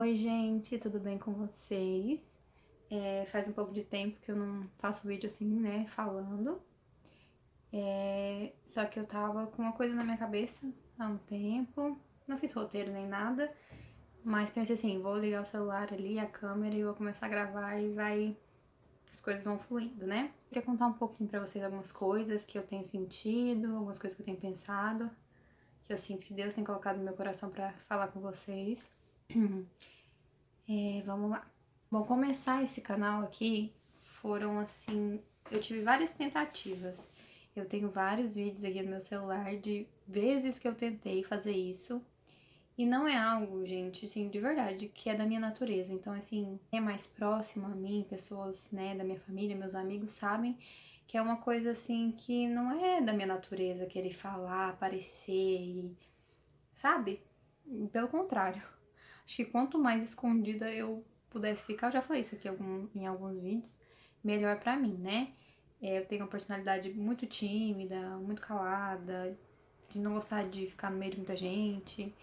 Oi, gente, tudo bem com vocês? Faz um pouco de tempo que eu não faço vídeo assim, né, falando. Só que eu tava com uma coisa na minha cabeça há um tempo. Não fiz roteiro nem nada, mas pensei assim, vou ligar o celular ali, a câmera e vou começar a gravar e as coisas vão fluindo, né? Queria contar um pouquinho pra vocês algumas coisas que eu tenho sentido, algumas coisas que eu tenho pensado, que eu sinto que Deus tem colocado no meu coração pra falar com vocês. Vamos lá. Bom, começar esse canal aqui foram assim, eu tive várias tentativas. Eu tenho vários vídeos aqui no meu celular de vezes que eu tentei fazer isso. E não é algo, gente, assim, de verdade, que é da minha natureza. Então, assim, quem é mais próximo a mim, pessoas, né, da minha família, meus amigos, sabem que é uma coisa, assim, que não é da minha natureza querer falar, aparecer e, sabe? Pelo contrário. Acho que quanto mais escondida eu pudesse ficar, eu já falei isso aqui em alguns vídeos, melhor pra mim, né? Eu tenho uma personalidade muito tímida, muito calada, de não gostar de ficar no meio de muita gente.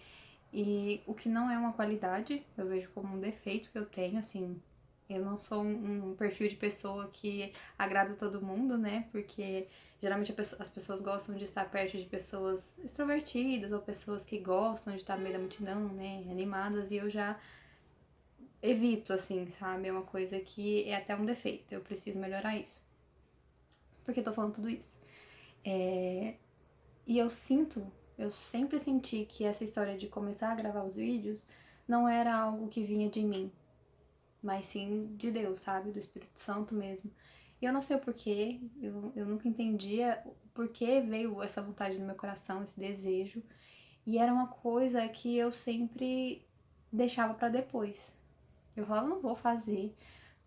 E o que não é uma qualidade, eu vejo como um defeito que eu tenho, assim. Eu não sou um perfil de pessoa que agrada todo mundo, né? Porque geralmente as pessoas gostam de estar perto de pessoas extrovertidas ou pessoas que gostam de estar no meio da multidão, né? Animadas, e eu já evito, assim, sabe? É uma coisa que é até um defeito. Eu preciso melhorar isso. Por que eu tô falando tudo isso? E eu sempre senti que essa história de começar a gravar os vídeos não era algo que vinha de mim, mas sim de Deus, sabe? Do Espírito Santo mesmo. E eu não sei o porquê, eu nunca entendia o porquê veio essa vontade no meu coração, esse desejo. E era uma coisa que eu sempre deixava pra depois. Eu falava, não vou fazer,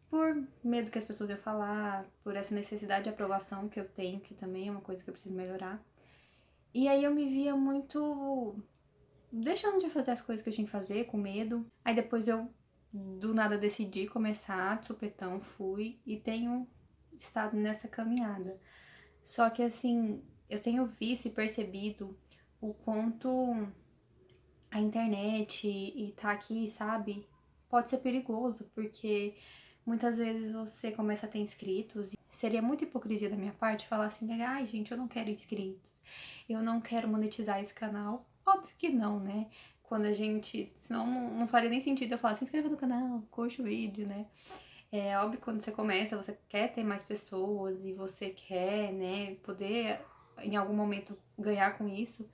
por medo que as pessoas iam falar, por essa necessidade de aprovação que eu tenho, que também é uma coisa que eu preciso melhorar. E aí eu me via muito deixando de fazer as coisas que eu tinha que fazer, com medo. Aí depois eu do nada decidi começar, de supetão fui e tenho estado nessa caminhada. Só que assim, eu tenho visto e percebido o quanto a internet e tá aqui, sabe? Pode ser perigoso, porque muitas vezes você começa a ter inscritos. Seria muita hipocrisia da minha parte falar assim, ai gente, eu não quero inscritos, eu não quero monetizar esse canal. Óbvio que não, né? Quando a gente. Senão não faria nem sentido eu falar, se inscreva no canal, curte o vídeo, né? É óbvio que quando você começa, você quer ter mais pessoas e você quer, né, poder em algum momento ganhar com isso.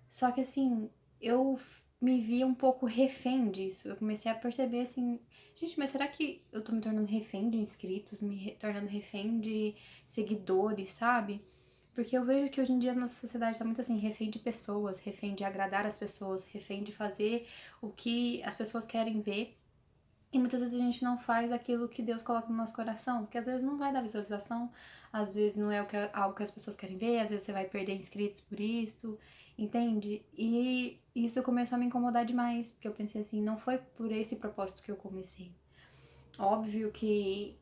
Só que assim, eu me via um pouco refém disso. Eu comecei a perceber assim, gente, mas será que eu tô me tornando refém de inscritos, tornando refém de seguidores, sabe? Porque eu vejo que hoje em dia a nossa sociedade tá muito assim, refém de pessoas, refém de agradar as pessoas, refém de fazer o que as pessoas querem ver. E muitas vezes a gente não faz aquilo que Deus coloca no nosso coração, porque às vezes não vai dar visualização, às vezes não é algo que as pessoas querem ver, às vezes você vai perder inscritos por isso, entende? E isso começou a me incomodar demais, porque eu pensei assim, não foi por esse propósito que eu comecei. Óbvio que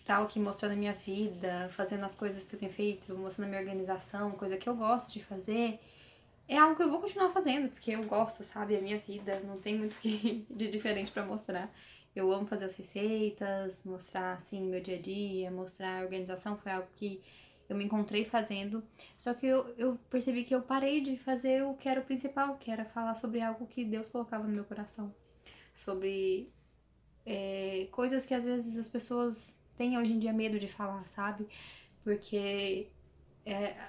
tal aqui mostrando a minha vida, fazendo as coisas que eu tenho feito, mostrando a minha organização, coisa que eu gosto de fazer, é algo que eu vou continuar fazendo, porque eu gosto, sabe? É a minha vida, não tem muito que de diferente pra mostrar. Eu amo fazer as receitas, mostrar, assim, meu dia a dia, mostrar a organização, foi algo que eu me encontrei fazendo. Só que eu percebi que eu parei de fazer o que era o principal, que era falar sobre algo que Deus colocava no meu coração. Sobre coisas que às vezes as pessoas têm hoje em dia medo de falar, sabe? Porque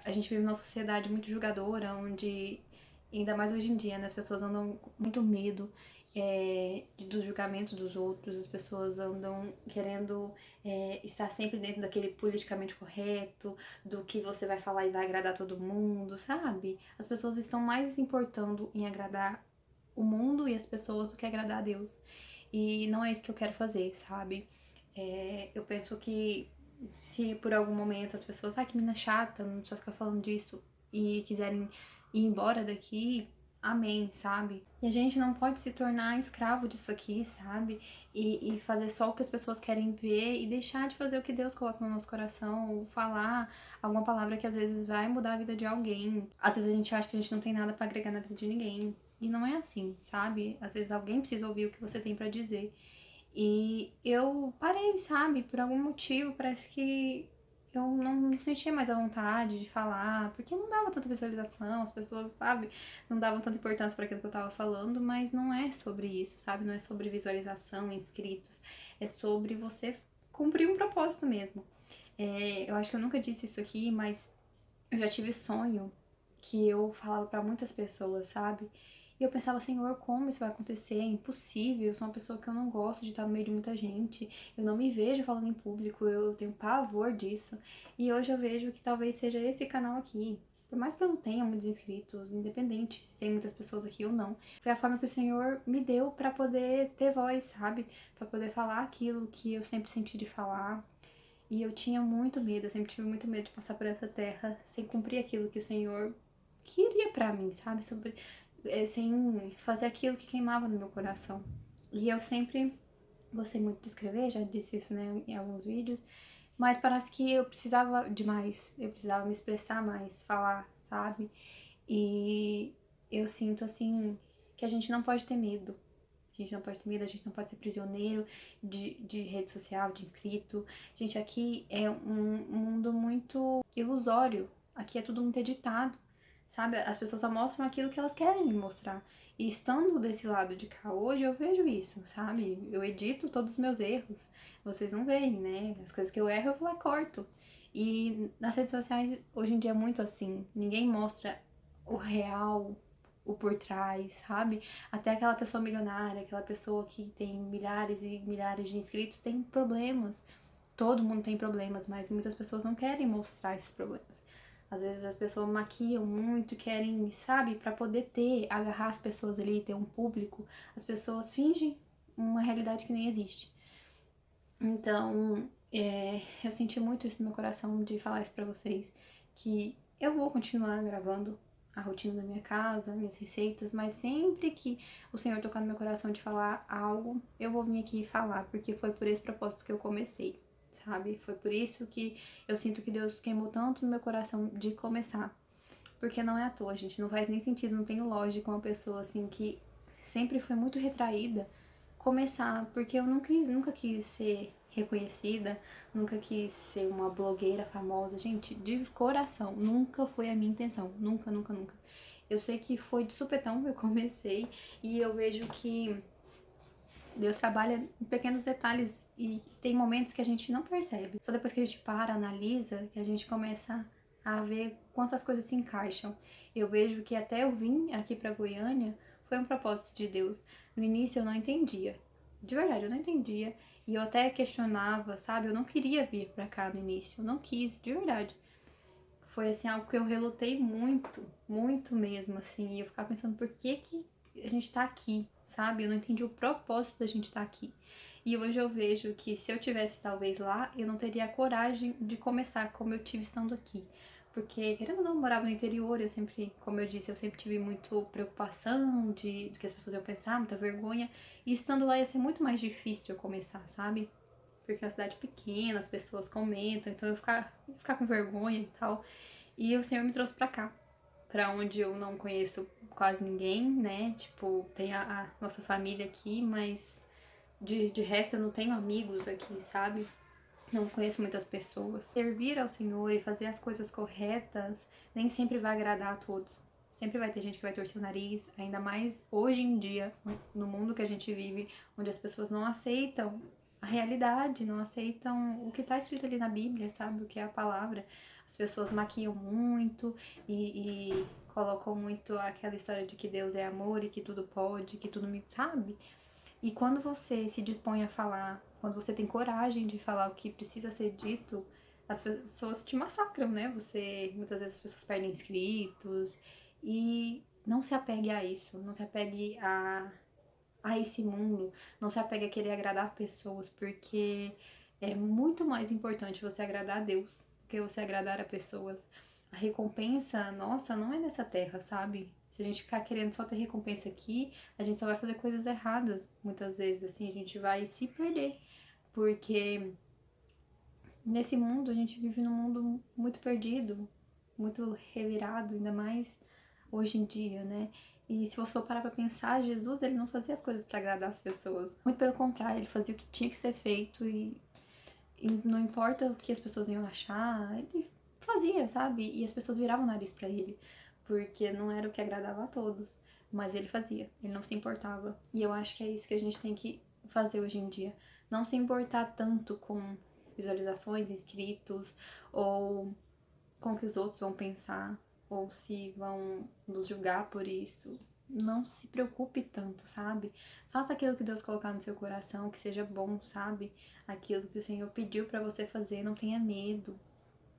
a gente vive numa sociedade muito julgadora, onde, ainda mais hoje em dia, né, as pessoas andam com muito medo do julgamento dos outros, as pessoas andam querendo estar sempre dentro daquele politicamente correto, do que você vai falar e vai agradar todo mundo, sabe? As pessoas estão mais se importando em agradar o mundo e as pessoas do que agradar a Deus. E não é isso que eu quero fazer, sabe? Eu penso que se por algum momento as pessoas, que menina chata, não só ficar falando disso, e quiserem ir embora daqui, amém, sabe? E a gente não pode se tornar escravo disso aqui, sabe? E fazer só o que as pessoas querem ver e deixar de fazer o que Deus coloca no nosso coração, ou falar alguma palavra que às vezes vai mudar a vida de alguém. Às vezes a gente acha que a gente não tem nada pra agregar na vida de ninguém. E não é assim, sabe? Às vezes alguém precisa ouvir o que você tem pra dizer. E eu parei, sabe? Por algum motivo, parece que eu não sentia mais a vontade de falar, porque não dava tanta visualização, as pessoas, sabe? Não davam tanta importância para aquilo que eu tava falando, mas não é sobre isso, sabe? Não é sobre visualização, inscritos, é sobre você cumprir um propósito mesmo. Eu acho que eu nunca disse isso aqui, mas eu já tive sonho que eu falava pra muitas pessoas, sabe? E eu pensava, Senhor, como isso vai acontecer? É impossível. Eu sou uma pessoa que eu não gosto de estar no meio de muita gente. Eu não me vejo falando em público, eu tenho pavor disso. E hoje eu vejo que talvez seja esse canal aqui. Por mais que eu não tenha muitos inscritos, independente se tem muitas pessoas aqui ou não, foi a forma que o Senhor me deu pra poder ter voz, sabe? Pra poder falar aquilo que eu sempre senti de falar. E eu tinha muito medo, eu sempre tive muito medo de passar por essa terra sem cumprir aquilo que o Senhor queria pra mim, sabe? Sem fazer aquilo que queimava no meu coração. E eu sempre gostei muito de escrever, já disse isso, né, em alguns vídeos, mas parece que eu precisava de mais, eu precisava me expressar mais, falar, sabe? E eu sinto assim que a gente não pode ter medo. A gente não pode ter medo, a gente não pode ser prisioneiro de rede social, de inscrito. Gente, aqui é um mundo muito ilusório. Aqui é tudo muito editado, sabe? As pessoas só mostram aquilo que elas querem me mostrar. E estando desse lado de cá hoje, eu vejo isso, sabe? Eu edito todos os meus erros. Vocês não veem, né? As coisas que eu erro, eu vou lá e corto. E nas redes sociais, hoje em dia é muito assim. Ninguém mostra o real, o por trás, sabe? Até aquela pessoa milionária, aquela pessoa que tem milhares e milhares de inscritos tem problemas. Todo mundo tem problemas, mas muitas pessoas não querem mostrar esses problemas. Às vezes as pessoas maquiam muito, querem, sabe, para poder agarrar as pessoas ali, ter um público, as pessoas fingem uma realidade que nem existe. Então, eu senti muito isso no meu coração de falar isso pra vocês, que eu vou continuar gravando a rotina da minha casa, minhas receitas, mas sempre que o Senhor tocar no meu coração de falar algo, eu vou vir aqui falar, porque foi por esse propósito que eu comecei, sabe? Foi por isso que eu sinto que Deus queimou tanto no meu coração de começar. Porque não é à toa, gente, não faz nem sentido, não tem lógica uma pessoa assim que sempre foi muito retraída começar, porque eu nunca quis ser reconhecida, nunca quis ser uma blogueira famosa, gente, de coração, nunca foi a minha intenção, nunca, nunca, nunca. Eu sei que foi de supetão que eu comecei e eu vejo que Deus trabalha em pequenos detalhes e tem momentos que a gente não percebe. Só depois que a gente para, analisa, que a gente começa a ver quantas coisas se encaixam. Eu vejo que até eu vim aqui para Goiânia foi um propósito de Deus. No início eu não entendia. De verdade, eu não entendia. E eu até questionava, sabe? Eu não queria vir pra cá no início. Eu não quis, de verdade. Foi assim algo que eu relutei muito, muito mesmo, assim. E eu ficava pensando por que a gente tá aqui, sabe? Eu não entendi o propósito da gente estar aqui. E hoje eu vejo que se eu tivesse talvez lá, eu não teria a coragem de começar como eu tive estando aqui. Porque, querendo ou não, eu morava no interior, eu sempre, como eu disse, eu sempre tive muito preocupação de que as pessoas iam pensar, muita vergonha. E estando lá ia ser muito mais difícil eu começar, sabe? Porque é uma cidade pequena, as pessoas comentam, então eu ficar com vergonha e tal. E o Senhor me trouxe pra cá, pra onde eu não conheço quase ninguém, né? Tipo, tem a nossa família aqui, mas de resto eu não tenho amigos aqui, sabe? Não conheço muitas pessoas. Servir ao Senhor e fazer as coisas corretas nem sempre vai agradar a todos. Sempre vai ter gente que vai torcer o nariz, ainda mais hoje em dia, no mundo que a gente vive, onde as pessoas não aceitam a realidade, não aceitam o que está escrito ali na Bíblia, sabe? O que é a palavra. As pessoas maquiam muito e colocam muito aquela história de que Deus é amor e que tudo pode, que tudo me. Sabe? E quando você se dispõe a falar, quando você tem coragem de falar o que precisa ser dito, as pessoas te massacram, né? Muitas vezes as pessoas perdem inscritos e não se apegue a isso, não se apegue a esse mundo, não se apegue a querer agradar pessoas, porque é muito mais importante você agradar a Deus do que você agradar a pessoas. A recompensa nossa não é nessa terra, sabe? Se a gente ficar querendo só ter recompensa aqui, a gente só vai fazer coisas erradas, muitas vezes, assim, a gente vai se perder, porque nesse mundo a gente vive num mundo muito perdido, muito revirado, ainda mais hoje em dia, né? E se você for parar pra pensar, Jesus, ele não fazia as coisas pra agradar as pessoas. Muito pelo contrário, ele fazia o que tinha que ser feito e não importa o que as pessoas iam achar, ele fazia, sabe? E as pessoas viravam o nariz pra ele, porque não era o que agradava a todos, mas ele fazia, ele não se importava. E eu acho que é isso que a gente tem que fazer hoje em dia. Não se importar tanto com visualizações, inscritos, ou com o que os outros vão pensar, ou se vão nos julgar por isso. Não se preocupe tanto, sabe? Faça aquilo que Deus colocar no seu coração, que seja bom, sabe? Aquilo que o Senhor pediu pra você fazer, não tenha medo.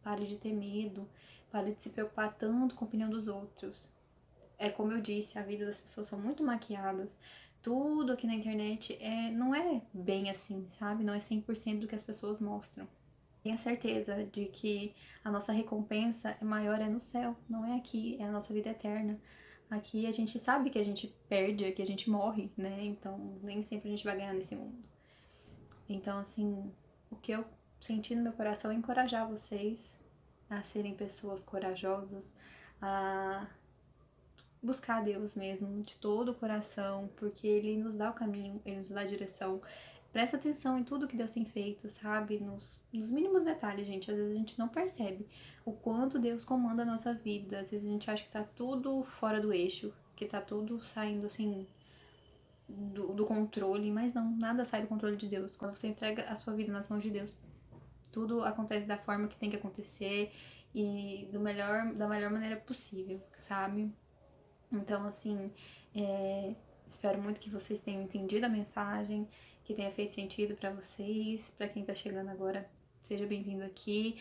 Pare de ter medo, pare de se preocupar tanto com a opinião dos outros. É como eu disse, a vida das pessoas são muito maquiadas. Tudo aqui na internet não é bem assim, sabe? Não é 100% do que as pessoas mostram. Tenha certeza de que a nossa recompensa é maior no céu, não é aqui, é a nossa vida eterna. Aqui a gente sabe que a gente perde, que a gente morre, né? Então nem sempre a gente vai ganhar nesse mundo. Então, assim, o que eu senti no meu coração é encorajar vocês a serem pessoas corajosas, a buscar Deus mesmo de todo o coração, porque Ele nos dá o caminho, Ele nos dá a direção. Presta atenção em tudo que Deus tem feito, sabe? Nos mínimos detalhes, gente. Às vezes a gente não percebe o quanto Deus comanda a nossa vida. Às vezes a gente acha que tá tudo fora do eixo, que tá tudo saindo assim do controle, mas não, nada sai do controle de Deus. Quando você entrega a sua vida nas mãos de Deus, tudo acontece da forma que tem que acontecer e da melhor maneira possível, sabe? Então, assim, espero muito que vocês tenham entendido a mensagem, que tenha feito sentido pra vocês. Pra quem tá chegando agora, seja bem-vindo aqui.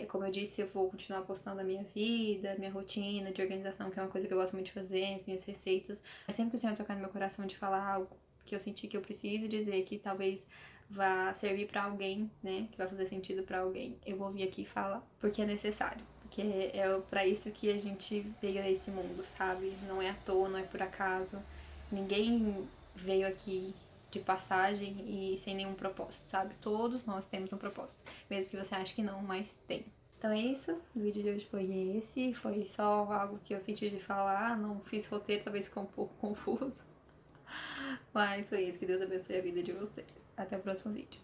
Como eu disse, eu vou continuar postando a minha vida, minha rotina de organização, que é uma coisa que eu gosto muito de fazer, as minhas receitas. Mas sempre que o Senhor tocar no meu coração de falar algo que eu senti que eu preciso dizer, que talvez vá servir pra alguém, né? Que vai fazer sentido pra alguém, eu vou vir aqui falar, porque é necessário. Porque é pra isso que a gente veio a esse mundo, sabe? Não é à toa, não é por acaso. Ninguém veio aqui de passagem e sem nenhum propósito, sabe? Todos nós temos um propósito. Mesmo que você ache que não, mas tem. Então é isso, o vídeo de hoje foi esse. Foi só algo que eu senti de falar. Não fiz roteiro, talvez ficou um pouco confuso. Mas foi isso. Que Deus abençoe a vida de vocês. Até o próximo vídeo.